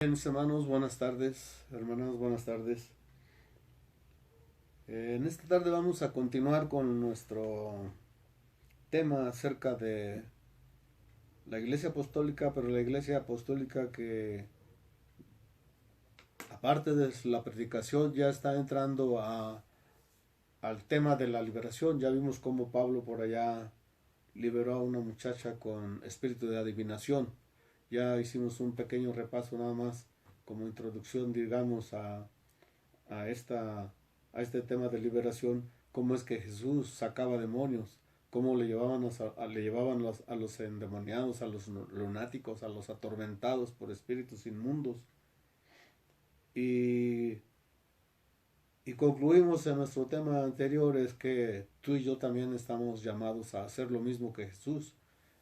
Bien, mis hermanos, buenas tardes, hermanas, buenas tardes. En esta tarde vamos a continuar con nuestro tema acerca de la iglesia apostólica, pero la iglesia apostólica que, aparte de la predicación, ya está entrando al tema de la liberación. Ya vimos cómo Pablo por allá liberó a una muchacha con espíritu de adivinación. Ya hicimos un pequeño repaso nada más como introducción, digamos, a, esta, a este tema de liberación, cómo es que Jesús sacaba demonios, cómo le llevaban, le llevaban a los endemoniados, a los lunáticos, a los atormentados por espíritus inmundos. Y, y concluimos en nuestro tema anterior es que tú y yo también estamos llamados a hacer lo mismo que Jesús.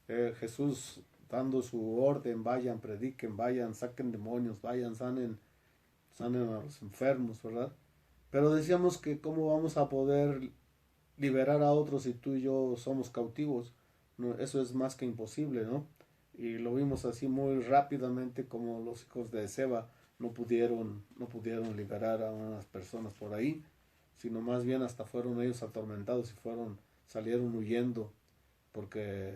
Jesús dando su orden, vayan, prediquen, vayan, saquen demonios, vayan, sanen a los enfermos, ¿verdad? Pero decíamos que cómo vamos a poder liberar a otros si tú y yo somos cautivos. No, eso es más que imposible, ¿no? Y lo vimos así muy rápidamente como los hijos de Seba no pudieron liberar a unas personas por ahí, sino más bien hasta fueron ellos atormentados y salieron huyendo porque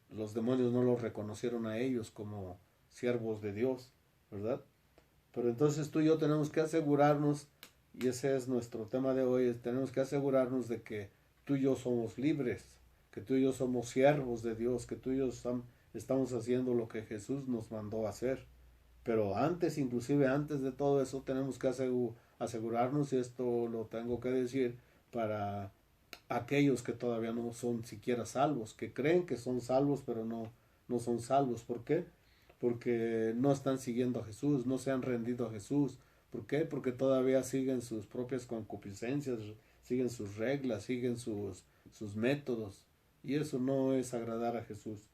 los demonios no los reconocieron a ellos como siervos de Dios, ¿verdad? Pero entonces tú y yo tenemos que asegurarnos, y ese es nuestro tema de hoy, tenemos que asegurarnos de que tú y yo somos libres, que tú y yo somos siervos de Dios, que tú y yo estamos haciendo lo que Jesús nos mandó a hacer. Pero antes, inclusive antes de todo eso, tenemos que asegurarnos, y esto lo tengo que decir para aquellos que todavía no son siquiera salvos, que creen que son salvos, pero no son salvos. ¿Por qué? Porque no están siguiendo a Jesús, no se han rendido a Jesús. ¿Por qué? Porque todavía siguen sus propias concupiscencias, siguen sus reglas, siguen sus métodos. Y eso no es agradar a Jesús.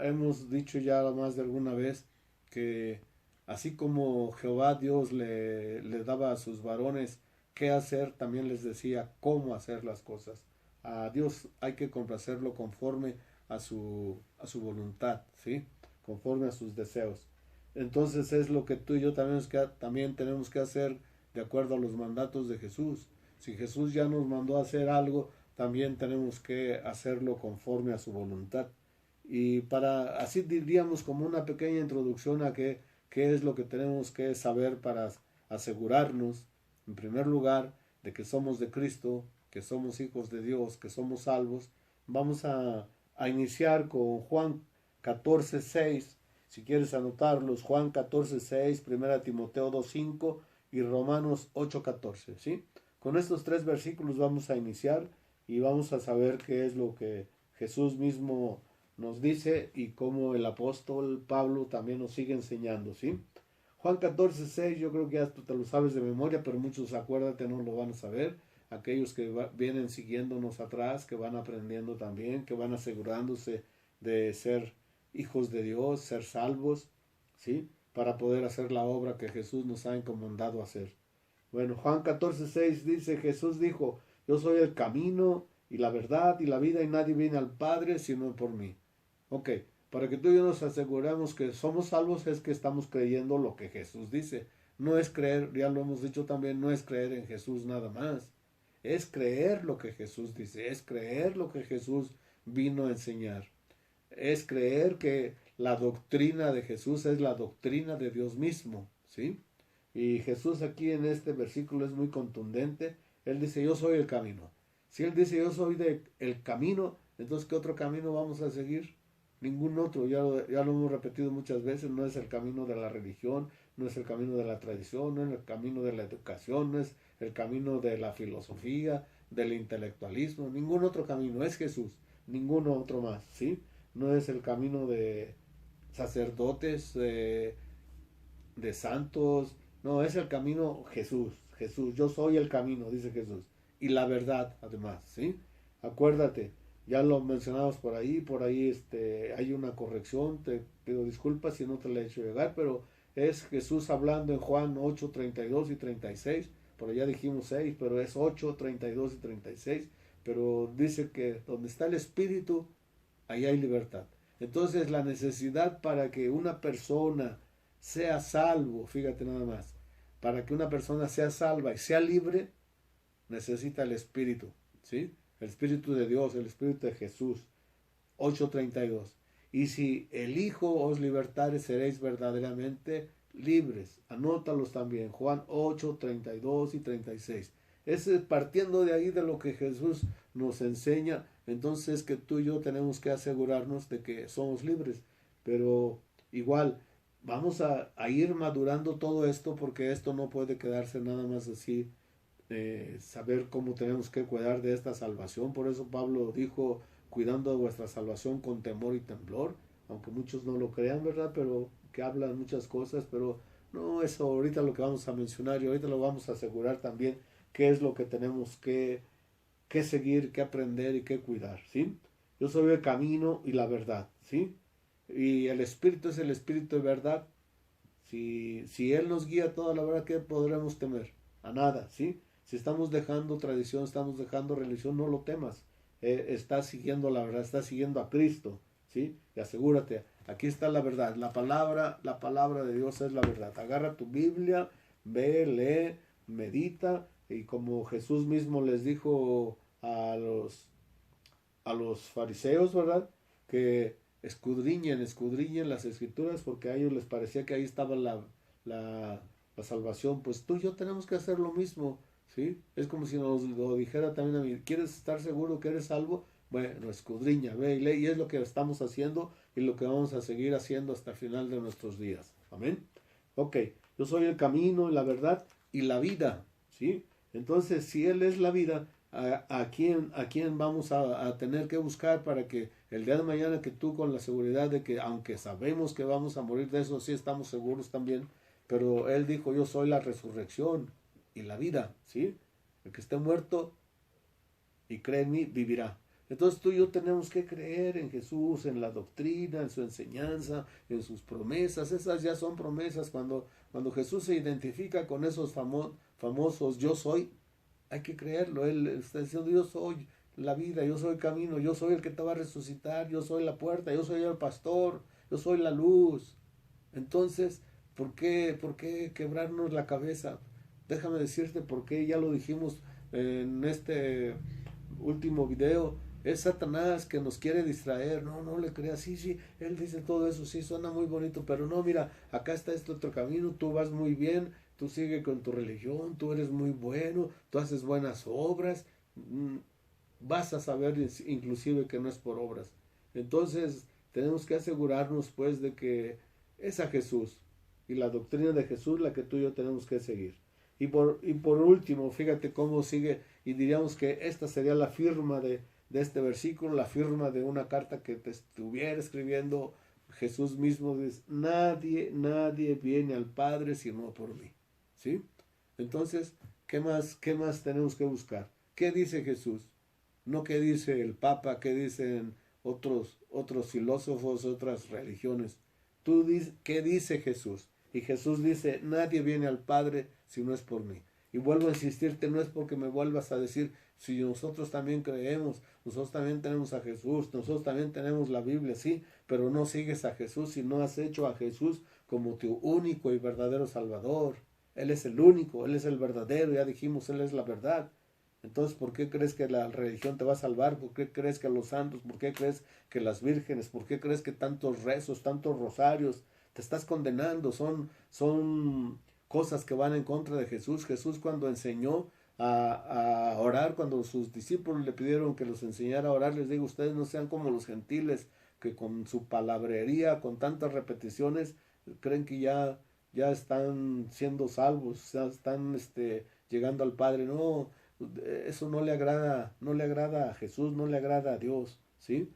Hemos dicho ya más de alguna vez que así como Jehová Dios le daba a sus varones qué hacer, también les decía cómo hacer las cosas. A Dios hay que complacerlo conforme a su voluntad, ¿sí? Conforme a sus deseos. Entonces es lo que tú y yo también tenemos que hacer de acuerdo a los mandatos de Jesús. Si Jesús ya nos mandó a hacer algo, también tenemos que hacerlo conforme a su voluntad. Y para así diríamos como una pequeña introducción a qué es lo que tenemos que saber para asegurarnos, en primer lugar, de que somos de Cristo, que somos hijos de Dios, que somos salvos, vamos a iniciar con Juan 14:6. Si quieres anotarlos, Juan 14:6, 1 Timoteo 2:5 y Romanos 8:14, ¿sí? Con estos tres versículos vamos a iniciar y vamos a saber qué es lo que Jesús mismo nos dice y cómo el apóstol Pablo también nos sigue enseñando, ¿sí? Juan 14:6, yo creo que ya tú te lo sabes de memoria, pero muchos, acuérdate, no lo van a saber. Aquellos que vienen siguiéndonos atrás, que van aprendiendo también, que van asegurándose de ser hijos de Dios, ser salvos, ¿sí? Para poder hacer la obra que Jesús nos ha encomendado hacer. Bueno, Juan 14:6 dice, Jesús dijo, yo soy el camino y la verdad y la vida y nadie viene al Padre sino por mí. Ok, para que tú y yo nos aseguremos que somos salvos es que estamos creyendo lo que Jesús dice. No es creer, ya lo hemos dicho también, no es creer en Jesús nada más. Es creer lo que Jesús dice, es creer lo que Jesús vino a enseñar. Es creer que la doctrina de Jesús es la doctrina de Dios mismo, ¿sí? Y Jesús aquí en este versículo es muy contundente. Él dice, yo soy el camino. Si Él dice, yo soy el camino, entonces ¿qué otro camino vamos a seguir? Ningún otro, ya lo hemos repetido muchas veces, no es el camino de la religión, no es el camino de la tradición, no es el camino de la educación, no es el camino de la filosofía, del intelectualismo, ningún otro camino, es Jesús, ningún otro más, ¿sí? No es el camino de sacerdotes, de santos, no, es el camino Jesús, Jesús, yo soy el camino, dice Jesús, y la verdad además, ¿sí? Acuérdate, ya lo mencionamos por ahí hay una corrección, te pido disculpas si no te la he hecho llegar, pero es Jesús hablando en Juan 8:32 y 36, por allá dijimos 6, pero es 8:32 y 36, pero dice que donde está el Espíritu, ahí hay libertad. Entonces la necesidad para que una persona sea salvo, fíjate nada más. Para que una persona sea salva y sea libre, necesita el Espíritu, ¿sí? El Espíritu de Dios, el Espíritu de Jesús. 8:32. Y si el Hijo os libertare, seréis verdaderamente libres. Anótalos también, Juan 8:32 y 36. Es partiendo de ahí de lo que Jesús nos enseña, entonces que tú y yo tenemos que asegurarnos de que somos libres. Pero igual, vamos a ir madurando todo esto porque esto no puede quedarse nada más así. Saber cómo tenemos que cuidar de esta salvación. Por eso Pablo dijo, cuidando de vuestra salvación con temor y temblor, aunque muchos no lo crean, ¿verdad? Pero que hablan muchas cosas, pero no, eso ahorita lo que vamos a mencionar y ahorita lo vamos a asegurar también qué es lo que tenemos que seguir, que aprender y que cuidar, ¿sí? Yo soy el camino y la verdad, ¿sí? Y el Espíritu es el Espíritu de verdad. Si Él nos guía toda la verdad, ¿qué podremos temer? A nada, ¿sí? Si estamos dejando tradición, estamos dejando religión, no lo temas. Estás siguiendo la verdad, estás siguiendo a Cristo, ¿sí? Y asegúrate, aquí está la verdad. La palabra de Dios es la verdad. Agarra tu Biblia, ve, lee, medita, y como Jesús mismo les dijo a los fariseos, ¿verdad? Que escudriñen las escrituras porque a ellos les parecía que ahí estaba la salvación. Pues tú y yo tenemos que hacer lo mismo, ¿sí? Es como si nos lo dijera también a mí, ¿quieres estar seguro que eres salvo? Bueno, escudriña, ve y lee, y es lo que estamos haciendo y lo que vamos a seguir haciendo hasta el final de nuestros días. Amén. Ok, yo soy el camino, la verdad y la vida, ¿sí? Entonces, si Él es la vida, ¿a quién vamos a tener que buscar para que el día de mañana que tú con la seguridad de que aunque sabemos que vamos a morir de eso, sí estamos seguros también, pero Él dijo, yo soy la resurrección y la vida, ¿sí? El que esté muerto y cree en mí, vivirá. Entonces tú y yo tenemos que creer en Jesús, en la doctrina, en su enseñanza, en sus promesas. Esas ya son promesas. Cuando Jesús se identifica con esos famosos yo soy, hay que creerlo. Él está diciendo yo soy la vida, yo soy el camino, yo soy el que te va a resucitar, yo soy la puerta, yo soy el pastor, yo soy la luz. Entonces, ¿por qué quebrarnos la cabeza? Déjame decirte por qué, ya lo dijimos en este último video, es Satanás que nos quiere distraer. No, no le creas, sí, sí, él dice todo eso, sí, suena muy bonito, pero no, mira, acá está este otro camino, tú vas muy bien, tú sigue con tu religión, tú eres muy bueno, tú haces buenas obras, vas a saber inclusive que no es por obras. Entonces, tenemos que asegurarnos pues de que es a Jesús y la doctrina de Jesús la que tú y yo tenemos que seguir. Y por último, fíjate cómo sigue, y diríamos que esta sería la firma de este versículo, la firma de una carta que te estuviera escribiendo Jesús mismo. Dice, nadie viene al Padre sino por mí. ¿Sí? Entonces, ¿qué más tenemos que buscar? ¿Qué dice Jesús? No qué dice el Papa, qué dicen otros filósofos, otras religiones. Tú dices, ¿qué dice Jesús? Y Jesús dice, nadie viene al Padre si no es por mí. Y vuelvo a insistirte, no es porque me vuelvas a decir, si nosotros también creemos, nosotros también tenemos a Jesús, nosotros también tenemos la Biblia, sí, pero no sigues a Jesús y no has hecho a Jesús como tu único y verdadero Salvador. Él es el único, Él es el verdadero, ya dijimos, Él es la verdad. Entonces, ¿por qué crees que la religión te va a salvar? ¿Por qué crees que los santos? ¿Por qué crees que las vírgenes? ¿Por qué crees que tantos rezos, tantos rosarios? Te estás condenando, son cosas que van en contra de Jesús. Jesús cuando enseñó a orar, cuando sus discípulos le pidieron que los enseñara a orar, les digo, ustedes no sean como los gentiles, que con su palabrería, con tantas repeticiones, creen que ya están siendo salvos, ya están llegando al Padre. No, eso no le agrada a Jesús, no le agrada a Dios, ¿sí?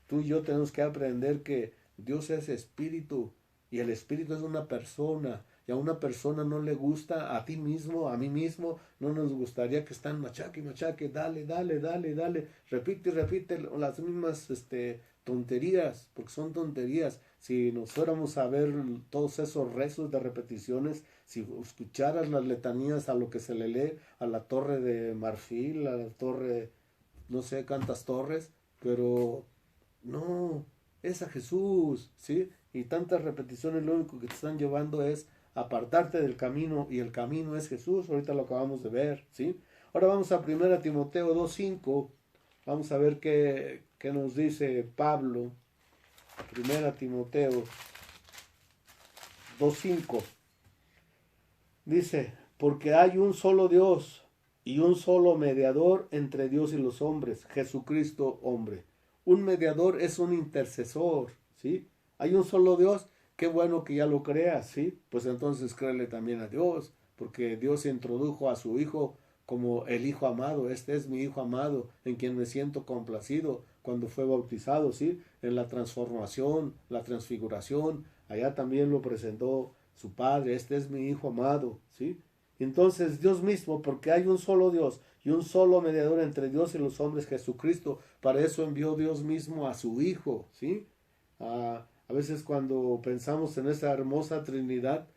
Tú y yo tenemos que aprender que Dios es espíritu y el espíritu es una persona. Y a una persona no le gusta, a ti mismo, a mí mismo, no nos gustaría que están machaque y machaque, dale, dale, dale, dale, repite y repite las mismas tonterías, porque son tonterías. Si nos fuéramos a ver todos esos rezos de repeticiones, si escucharas las letanías a lo que se le lee a la torre de marfil, a la torre, no sé cuántas torres, pero no, es a Jesús, ¿sí? y tantas repeticiones lo único que te están llevando es apartarte del camino, y el camino es Jesús. Ahorita lo acabamos de ver, ¿sí? Ahora vamos a 1 Timoteo 2:5. Vamos a ver qué nos dice Pablo. 1 Timoteo 2:5. Dice, porque hay un solo Dios y un solo mediador entre Dios y los hombres, Jesucristo hombre. Un mediador es un intercesor, ¿sí? Hay un solo Dios, qué bueno que ya lo creas, ¿sí? Pues entonces créele también a Dios, porque Dios introdujo a su Hijo como el Hijo amado. Este es mi Hijo amado, en quien me siento complacido, cuando fue bautizado, ¿sí? En la transformación, la transfiguración, allá también lo presentó su Padre. Este es mi Hijo amado, ¿sí? Entonces Dios mismo, porque hay un solo Dios y un solo mediador entre Dios y los hombres, Jesucristo. Para eso envió Dios mismo a su Hijo, ¿sí? A veces cuando pensamos en esa hermosa Trinidad,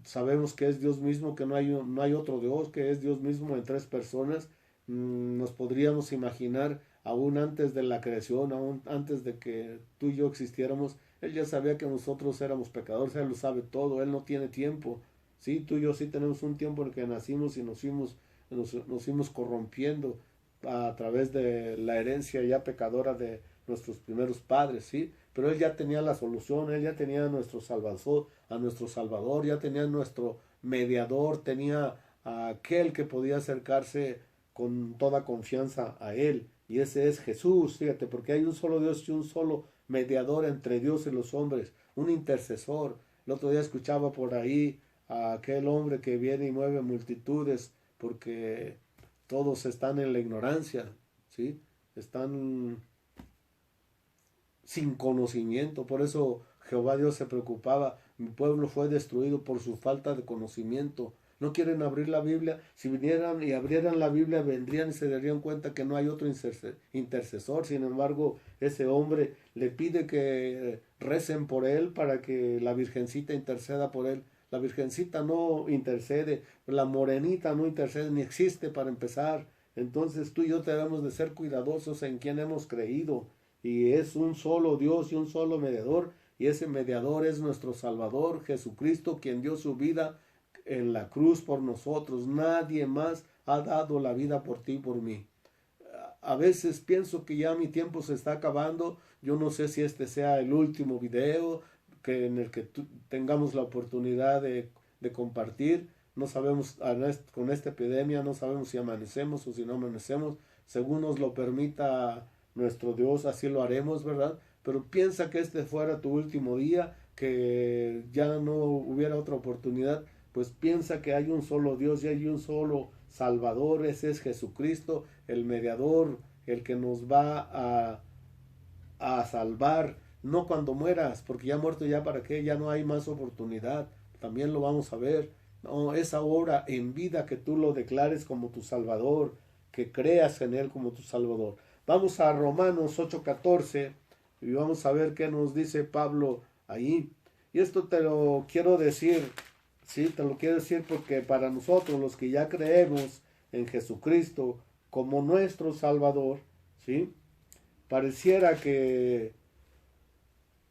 sabemos que es Dios mismo, que no hay otro Dios, que es Dios mismo en tres personas. Nos podríamos imaginar, aún antes de la creación, aún antes de que tú y yo existiéramos, Él ya sabía que nosotros éramos pecadores. Él lo sabe todo, Él no tiene tiempo. Sí, tú y yo sí tenemos un tiempo en el que nacimos y nos fuimos corrompiendo a través de la herencia ya pecadora de nuestros primeros padres, ¿sí? Pero Él ya tenía la solución. Él ya tenía a nuestro Salvador, ya tenía nuestro mediador, tenía a aquel que podía acercarse con toda confianza a Él, y ese es Jesús. Fíjate, porque hay un solo Dios y un solo mediador entre Dios y los hombres, un intercesor. El otro día escuchaba por ahí a aquel hombre que viene y mueve multitudes, porque todos están en la ignorancia, ¿sí? Están sin conocimiento. Por eso Jehová Dios se preocupaba. Mi pueblo fue destruido por su falta de conocimiento. No quieren abrir la Biblia. Si vinieran y abrieran la Biblia, vendrían y se darían cuenta que no hay otro intercesor. Sin embargo, ese hombre le pide que recen por él para que la Virgencita interceda por él. La Virgencita no intercede, la morenita no intercede, ni existe para empezar. Entonces tú y yo debemos de ser cuidadosos en quien hemos creído. Y es un solo Dios y un solo mediador, y ese mediador es nuestro Salvador, Jesucristo, quien dio su vida en la cruz por nosotros. Nadie más ha dado la vida por ti y por mí. A veces pienso que ya mi tiempo se está acabando. Yo no sé si este sea el último video en el que tengamos la oportunidad de compartir. No sabemos, con esta epidemia, no sabemos si amanecemos o si no amanecemos. Según nos lo permita nuestro Dios, así lo haremos, ¿verdad? Pero piensa que este fuera tu último día, que ya no hubiera otra oportunidad. Pues piensa que hay un solo Dios y hay un solo Salvador. Ese es Jesucristo, el mediador, el que nos va a salvar. No cuando mueras, porque ya muerto, ya para qué, ya no hay más oportunidad. También lo vamos a ver. No, es ahora en vida que tú lo declares como tu Salvador, que creas en Él como tu Salvador. Vamos a Romanos 8:14 y vamos a ver qué nos dice Pablo ahí. Y esto te lo quiero decir, sí, te lo quiero decir porque para nosotros los que ya creemos en Jesucristo como nuestro Salvador, sí, pareciera que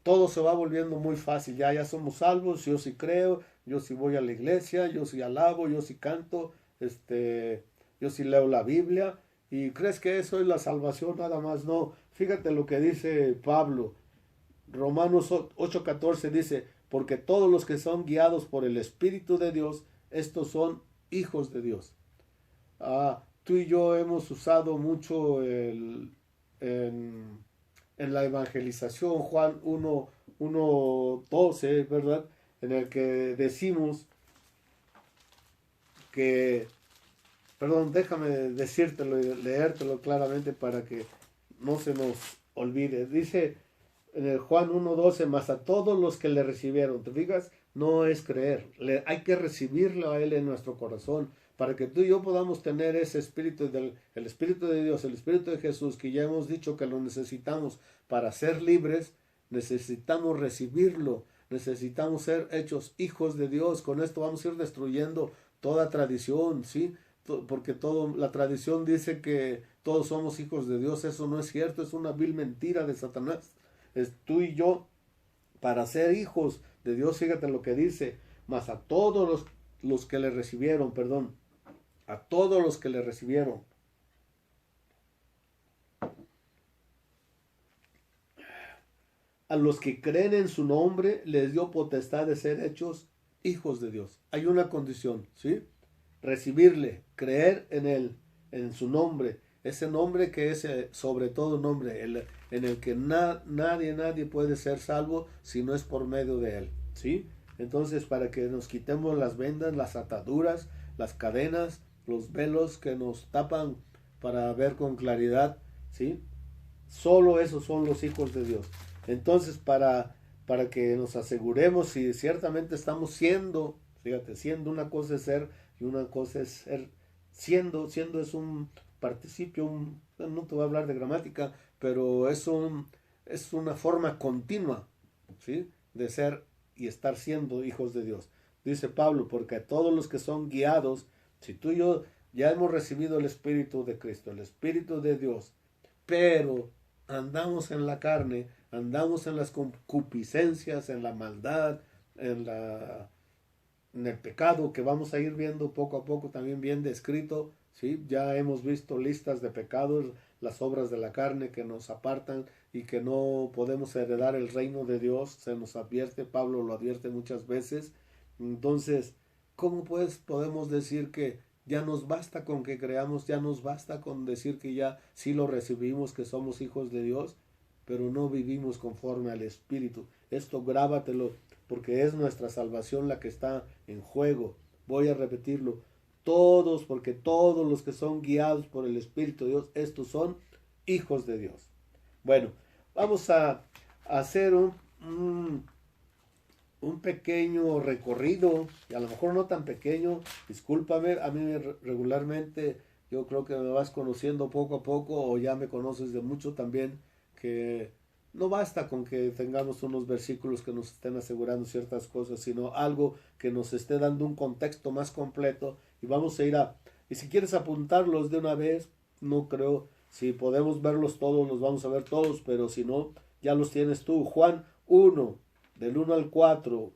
todo se va volviendo muy fácil. Ya somos salvos, yo sí creo, yo sí voy a la iglesia, yo sí alabo, yo sí canto, yo sí leo la Biblia. ¿Y crees que eso es la salvación? Nada más no. Fíjate lo que dice Pablo. Romanos 8:14 dice, porque todos los que son guiados por el Espíritu de Dios, estos son hijos de Dios. Tú y yo hemos usado mucho en la evangelización Juan 1:12, ¿verdad? En el que decimos que, perdón, déjame decírtelo y leértelo claramente para que no se nos olvide. Dice en el Juan 1:12, más a todos los que le recibieron. ¿Te fijas? No es creer, hay que recibirlo a Él en nuestro corazón, para que tú y yo podamos tener ese espíritu el Espíritu de Dios, el Espíritu de Jesús, que ya hemos dicho que lo necesitamos para ser libres. Necesitamos recibirlo, necesitamos ser hechos hijos de Dios. Con esto vamos a ir destruyendo toda tradición, ¿sí? Porque la tradición dice que todos somos hijos de Dios. Eso no es cierto, es una vil mentira de Satanás. Tú y yo Para ser hijos de Dios, fíjate lo que dice, mas a todos los que le recibieron, perdón, a todos los que le recibieron. A los que creen en su nombre les dio potestad de ser hechos hijos de Dios. Hay una condición, ¿sí? Recibirle, creer en él, en su nombre, ese nombre que es sobre todo nombre, en el que nadie puede ser salvo si no es por medio de él, ¿sí? Entonces, para que nos quitemos las vendas, las ataduras, las cadenas, los velos que nos tapan para ver con claridad, ¿sí? Solo esos son los hijos de Dios. Entonces, para que nos aseguremos si ciertamente estamos siendo, fíjate, siendo, una cosa es ser y una cosa es ser siendo es un participio, no te voy a hablar de gramática, pero es una forma continua, ¿sí? De ser y estar siendo hijos de Dios. Dice Pablo, porque a todos los que son guiados, si tú y yo ya hemos recibido el Espíritu de Cristo, el Espíritu de Dios, pero andamos en la carne, andamos en las concupiscencias, en la maldad, en el pecado, que vamos a ir viendo poco a poco también bien descrito, ¿sí? Ya hemos visto listas de pecados, las obras de la carne que nos apartan y que no podemos heredar el reino de Dios, se nos advierte, Pablo lo advierte muchas veces. Entonces, ¿cómo pues podemos decir que ya nos basta con que creamos, ya nos basta con decir que ya sí lo recibimos, que somos hijos de Dios, pero no vivimos conforme al Espíritu? Esto grábatelo, porque es nuestra salvación la que está en juego. Voy a repetirlo. Todos, porque todos los que son guiados por el Espíritu de Dios, estos son hijos de Dios. Bueno, vamos a hacer un pequeño recorrido, y a lo mejor no tan pequeño, discúlpame, a mí regularmente yo creo que me vas conociendo poco a poco, o ya me conoces de mucho también, que no basta con que tengamos unos versículos que nos estén asegurando ciertas cosas, sino algo que nos esté dando un contexto más completo, y vamos a ir y si quieres apuntarlos de una vez, no creo, si podemos verlos todos, los vamos a ver todos, pero si no, ya los tienes tú. Juan 1, del 1 al 4,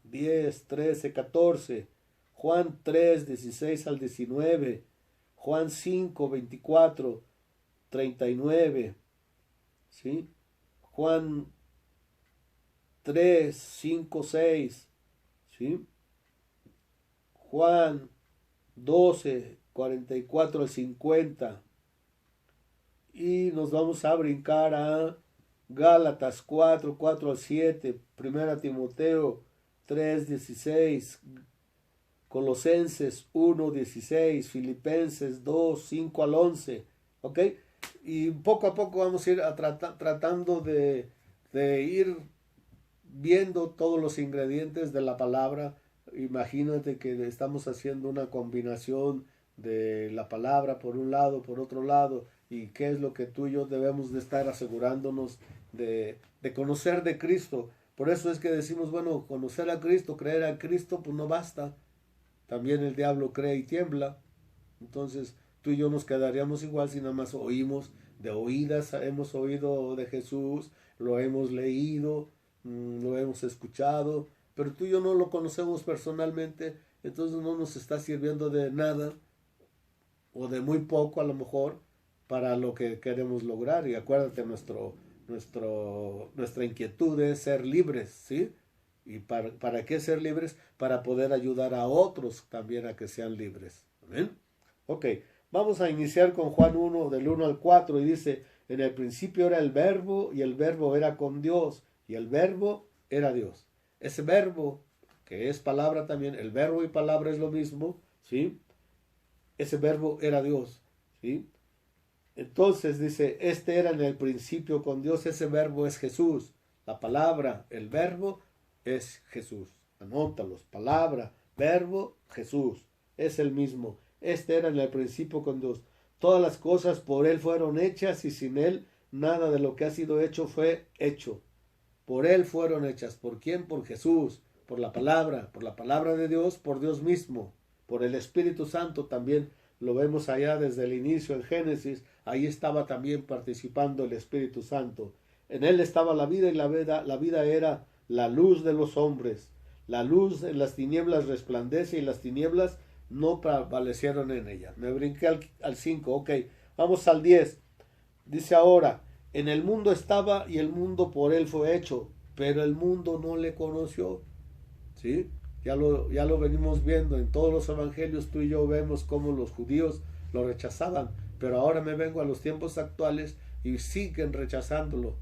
10, 13, 14, Juan 3, 16 al 19, Juan 5, 24, 39, ¿sí? Juan 3, 5, 6, ¿sí? Juan 12, 44 al 50, y nos vamos a brincar a Gálatas 4, 4 al 7, 1 Timoteo 3, 16, Colosenses 1, 16, Filipenses 2, 5 al 11, ¿ok? Y poco a poco vamos a ir tratando de ir viendo todos los ingredientes de la palabra. Imagínate que estamos haciendo una combinación de la palabra por un lado, por otro lado, y qué es lo que tú y yo debemos de estar asegurándonos de conocer de Cristo. Por eso es que decimos, bueno, conocer a Cristo, creer a Cristo, pues no basta. También el diablo cree y tiembla. Entonces tú y yo nos quedaríamos igual si nada más oímos de oídas, hemos oído de Jesús, lo hemos leído, lo hemos escuchado, pero tú y yo no lo conocemos personalmente, entonces no nos está sirviendo de nada o de muy poco a lo mejor para lo que queremos lograr. Y acuérdate, nuestra inquietud es ser libres, ¿sí? ¿Y para qué ser libres? Para poder ayudar a otros también a que sean libres. ¿Amén? Ok, vamos a iniciar con Juan 1, del 1 al 4, y dice, en el principio era el verbo, y el verbo era con Dios, y el verbo era Dios. Ese verbo, que es palabra también, el verbo y palabra es lo mismo, ¿sí? Ese verbo era Dios, ¿sí? Entonces dice, este era en el principio con Dios, ese verbo es Jesús. La palabra, el verbo, es Jesús. Anótalos, palabra, verbo, Jesús. Es el mismo. Este era en el principio con Dios. Todas las cosas por Él fueron hechas y sin Él nada de lo que ha sido hecho fue hecho. Por Él fueron hechas. ¿Por quién? Por Jesús. Por la palabra de Dios, por Dios mismo. Por el Espíritu Santo también. Lo vemos allá desde el inicio en Génesis. Ahí estaba también participando el Espíritu Santo. En él estaba la vida y la vida era la luz de los hombres. La luz en las tinieblas resplandece y las tinieblas no prevalecieron en ella. Me brinqué al 5, ok. Vamos al 10. Dice ahora, en el mundo estaba y el mundo por él fue hecho, pero el mundo no le conoció. ¿Sí? Ya lo venimos viendo en todos los evangelios, tú y yo vemos cómo los judíos lo rechazaban, pero ahora me vengo a los tiempos actuales y siguen rechazándolo.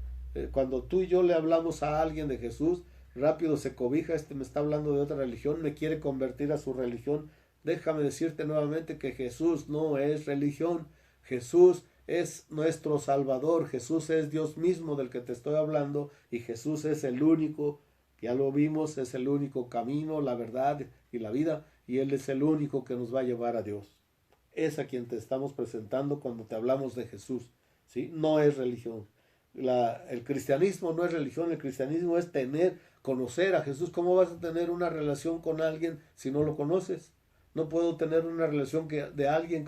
Cuando tú y yo le hablamos a alguien de Jesús, rápido se cobija, me está hablando de otra religión, me quiere convertir a su religión. Déjame decirte nuevamente que Jesús no es religión, Jesús es nuestro Salvador, Jesús es Dios mismo del que te estoy hablando y Jesús es el único, ya lo vimos, es el único camino, la verdad y la vida y Él es el único que nos va a llevar a Dios. Es a quien te estamos presentando cuando te hablamos de Jesús, ¿sí? No es religión. El cristianismo no es religión, el cristianismo es conocer a Jesús. ¿Cómo vas a tener una relación con alguien si no lo conoces? No puedo tener una relación de alguien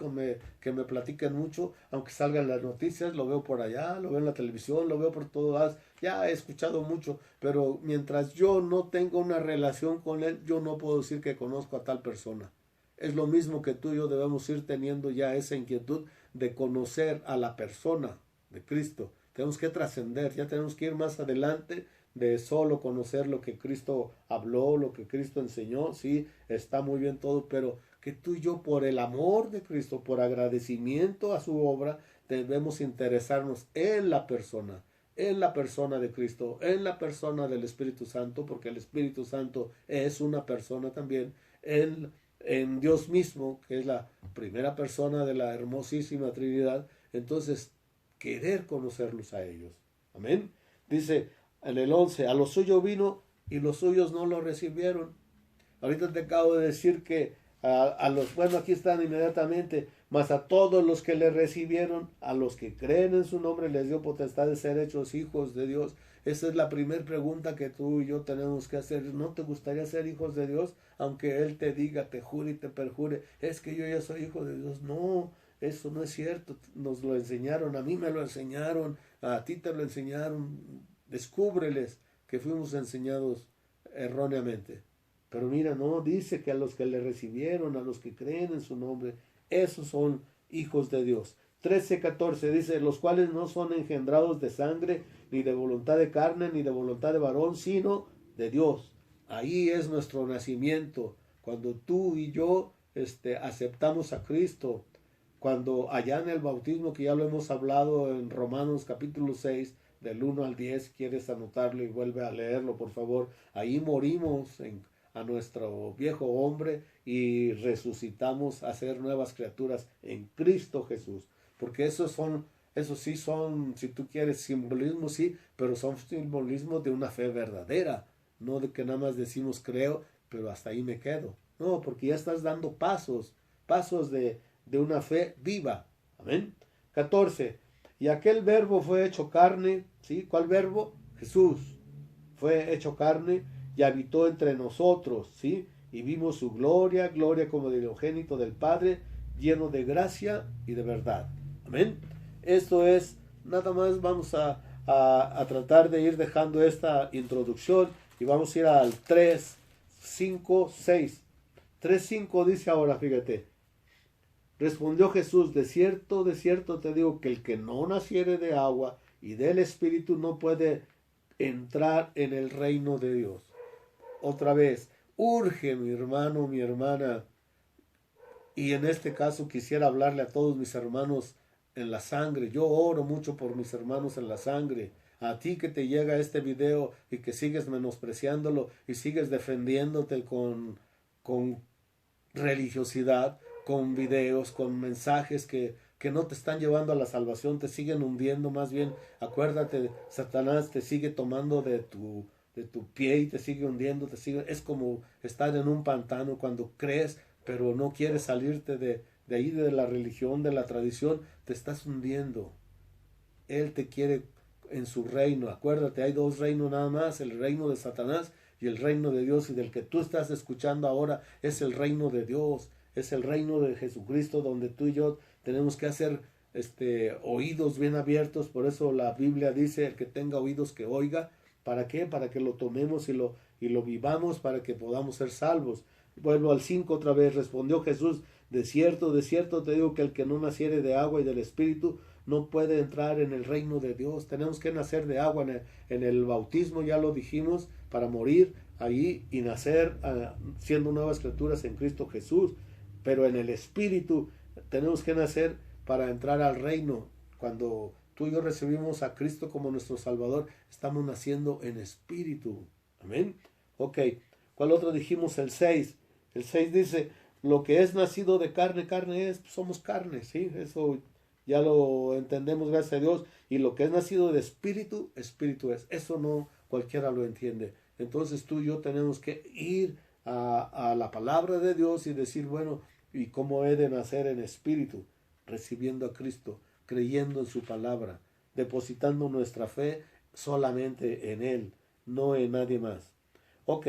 que me platiquen mucho, aunque salga en las noticias, lo veo por allá, lo veo en la televisión, lo veo por todos lados, ya he escuchado mucho, pero mientras yo no tengo una relación con él, yo no puedo decir que conozco a tal persona. Es lo mismo que tú y yo debemos ir teniendo ya esa inquietud de conocer a la persona de Cristo. Tenemos que trascender, ya tenemos que ir más adelante de solo conocer lo que Cristo habló, lo que Cristo enseñó. Sí, está muy bien todo, pero que tú y yo por el amor de Cristo, por agradecimiento a su obra, debemos interesarnos en la persona de Cristo, en la persona del Espíritu Santo, porque el Espíritu Santo es una persona también, en Dios mismo, que es la primera persona de la hermosísima Trinidad. Entonces, querer conocerlos a ellos. Amén. Dice en el 11, a los suyos vino y los suyos no lo recibieron. Ahorita te acabo de decir que bueno, aquí están inmediatamente, mas a todos los que le recibieron, a los que creen en su nombre, les dio potestad de ser hechos hijos de Dios. Esa es la primera pregunta que tú y yo tenemos que hacer. ¿No te gustaría ser hijos de Dios? Aunque Él te diga, te jure y te perjure, es que yo ya soy hijo de Dios. No, eso no es cierto. Nos lo enseñaron, a mí me lo enseñaron, a ti te lo enseñaron. Descúbreles que fuimos enseñados erróneamente. Pero mira, no, dice que a los que le recibieron, a los que creen en su nombre, esos son hijos de Dios. 13:14 dice, los cuales no son engendrados de sangre, ni de voluntad de carne, ni de voluntad de varón, sino de Dios. Ahí es nuestro nacimiento. Cuando tú y yo aceptamos a Cristo, cuando allá en el bautismo, que ya lo hemos hablado en Romanos capítulo 6, del 1 al 10, quieres anotarlo y vuelve a leerlo, por favor. Ahí morimos a nuestro viejo hombre y resucitamos a ser nuevas criaturas en Cristo Jesús. Porque esos sí son, si tú quieres, simbolismos, sí, pero son simbolismos de una fe verdadera, no de que nada más decimos creo, pero hasta ahí me quedo. No, porque ya estás dando pasos de una fe viva. Amén. 14. Y aquel verbo fue hecho carne, ¿sí? ¿Cuál verbo? Jesús. Fue hecho carne y habitó entre nosotros, ¿sí? Y vimos su gloria, gloria como del unigénito del Padre, lleno de gracia y de verdad. Amén. Esto es, nada más vamos a tratar de ir dejando esta introducción y vamos a ir al 3, 5, 6. 3, 5 dice ahora, fíjate. Respondió Jesús, de cierto te digo que el que no naciere de agua y del Espíritu no puede entrar en el reino de Dios. Otra vez, urge mi hermano, mi hermana, y en este caso quisiera hablarle a todos mis hermanos en la sangre. Yo oro mucho por mis hermanos en la sangre. A ti que te llega este video y que sigues menospreciándolo y sigues defendiéndote con religiosidad, con videos, con mensajes que no te están llevando a la salvación, te siguen hundiendo. Más bien, acuérdate, Satanás te sigue tomando de tu pie y te sigue hundiendo, es como estar en un pantano cuando crees, pero no quieres salirte de ahí, de la religión, de la tradición, te estás hundiendo. Él te quiere en su reino. Acuérdate, hay dos reinos nada más, el reino de Satanás y el reino de Dios, y del que tú estás escuchando ahora es el reino de Dios, es el reino de Jesucristo, donde tú y yo tenemos que hacer oídos bien abiertos. Por eso la Biblia dice, el que tenga oídos que oiga. ¿Para qué? Para que lo tomemos y lo vivamos, para que podamos ser salvos. Vuelvo al 5 otra vez. Respondió Jesús, de cierto te digo que el que no naciere de agua y del Espíritu no puede entrar en el reino de Dios. Tenemos que nacer de agua en el bautismo, ya lo dijimos, para morir ahí y nacer siendo nuevas criaturas en Cristo Jesús. Pero en el Espíritu tenemos que nacer para entrar al reino. Cuando tú y yo recibimos a Cristo como nuestro Salvador, estamos naciendo en espíritu. Amén. Ok. ¿Cuál otro dijimos? El 6. El 6 dice, lo que es nacido de carne, carne es, somos carne, ¿sí? Eso ya lo entendemos, gracias a Dios. Y lo que es nacido de espíritu, espíritu es. Eso no cualquiera lo entiende. Entonces tú y yo tenemos que ir a la palabra de Dios y decir, bueno, ¿y cómo he de nacer en espíritu? Recibiendo a Cristo, creyendo en su palabra, depositando nuestra fe solamente en Él, no en nadie más. Ok,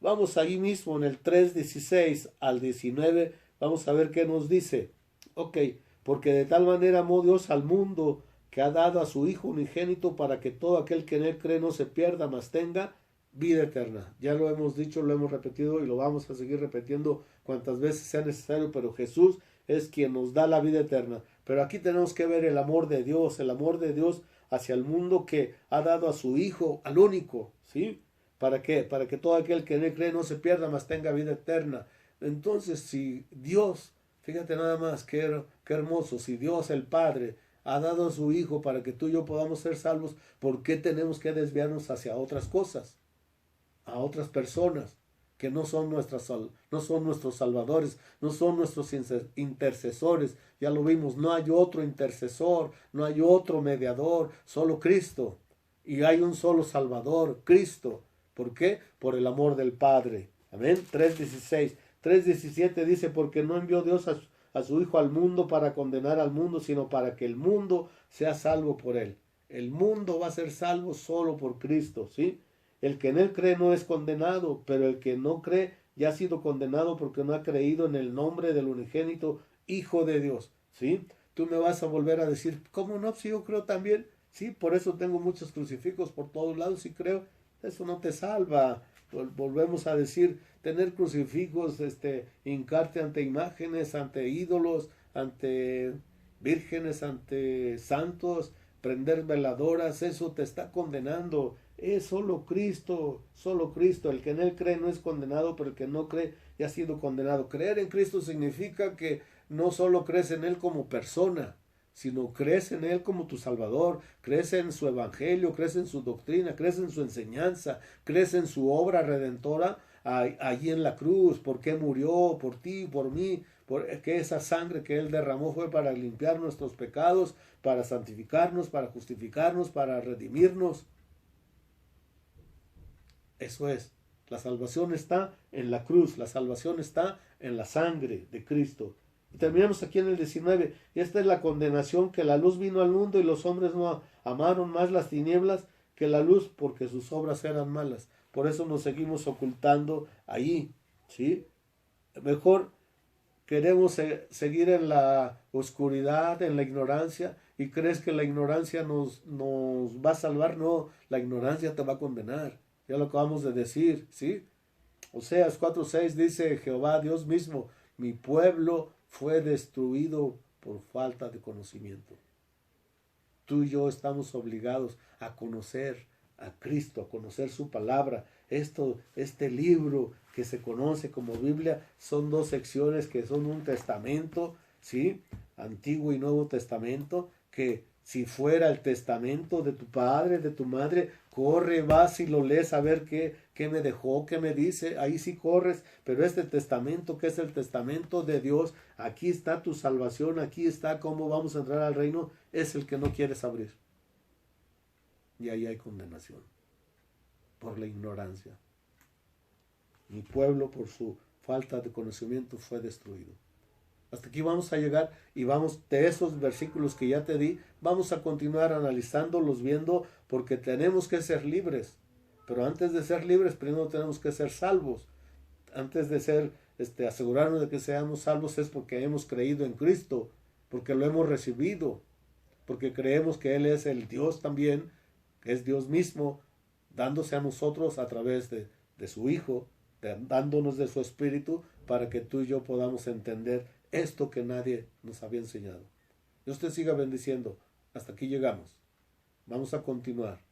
vamos ahí mismo en el 3:16 al 19, vamos a ver qué nos dice. Ok, porque de tal manera amó Dios al mundo que ha dado a su Hijo unigénito para que todo aquel que en Él cree no se pierda, mas tenga vida eterna. Ya lo hemos dicho, lo hemos repetido y lo vamos a seguir repitiendo cuantas veces sea necesario, pero Jesús es quien nos da la vida eterna. Pero aquí tenemos que ver el amor de Dios hacia el mundo que ha dado a su Hijo, al único, ¿sí? ¿Para qué? Para que todo aquel que en Él cree no se pierda, mas tenga vida eterna. Entonces, si Dios, fíjate nada más, qué hermoso, si Dios el Padre ha dado a su Hijo para que tú y yo podamos ser salvos, ¿por qué tenemos que desviarnos hacia otras cosas? A otras personas que no son nuestros salvadores, no son nuestros intercesores. Ya lo vimos, no hay otro intercesor, no hay otro mediador, solo Cristo. Y hay un solo Salvador, Cristo. ¿Por qué? Por el amor del Padre. Amén. 3:16. 3:17 dice, porque no envió Dios a su Hijo al mundo para condenar al mundo, sino para que el mundo sea salvo por él. El mundo va a ser salvo solo por Cristo, ¿sí? El que en Él cree no es condenado, pero el que no cree ya ha sido condenado porque no ha creído en el nombre del unigénito Hijo de Dios. ¿Sí? Tú me vas a volver a decir, ¿cómo no? Si yo creo también. Sí, por eso tengo muchos crucifijos por todos lados y creo, eso no te salva. Volvemos a decir, tener crucifijos, hincarte ante imágenes, ante ídolos, ante vírgenes, ante santos, prender veladoras, eso te está condenando. Es solo Cristo, solo Cristo. El que en Él cree no es condenado, pero el que no cree ya ha sido condenado. Creer en Cristo significa que no solo crees en Él como persona, sino crees en Él como tu Salvador, crees en su Evangelio, crees en su doctrina, crees en su enseñanza, crees en su obra redentora allí en la cruz, porque murió por ti, por mí, que esa sangre que Él derramó fue para limpiar nuestros pecados, para santificarnos, para justificarnos, para redimirnos. Eso es, la salvación está en la cruz, la salvación está en la sangre de Cristo. Y terminamos aquí en el 19. Y esta es la condenación, que la luz vino al mundo y los hombres no amaron más las tinieblas que la luz, porque sus obras eran malas. Por eso nos seguimos ocultando ahí, ¿sí? Mejor queremos seguir en la oscuridad, en la ignorancia, y crees que la ignorancia nos va a salvar. No, la ignorancia te va a condenar. Ya lo acabamos de decir, ¿sí? Oseas 4:6 dice Jehová, Dios mismo, mi pueblo fue destruido por falta de conocimiento. Tú y yo estamos obligados a conocer a Cristo, a conocer su palabra. Este libro que se conoce como Biblia son dos secciones que son un testamento, ¿sí? Antiguo y Nuevo Testamento, que si fuera el testamento de tu padre, de tu madre, corre, vas y lo lees a ver qué me dejó, qué me dice, ahí sí corres, pero este testamento que es el testamento de Dios, aquí está tu salvación, aquí está cómo vamos a entrar al reino, es el que no quieres abrir. Y ahí hay condenación, por la ignorancia. Mi pueblo por su falta de conocimiento fue destruido. Hasta aquí vamos a llegar y vamos de esos versículos que ya te di, vamos a continuar analizándolos, viendo, porque tenemos que ser libres. Pero antes de ser libres, primero tenemos que ser salvos. Antes de ser, asegurarnos de que seamos salvos es porque hemos creído en Cristo, porque lo hemos recibido, porque creemos que Él es el Dios también, que es Dios mismo, dándose a nosotros a través de su Hijo, dándonos de su Espíritu, para que tú y yo podamos entender esto que nadie nos había enseñado. Dios te siga bendiciendo. Hasta aquí llegamos. Vamos a continuar.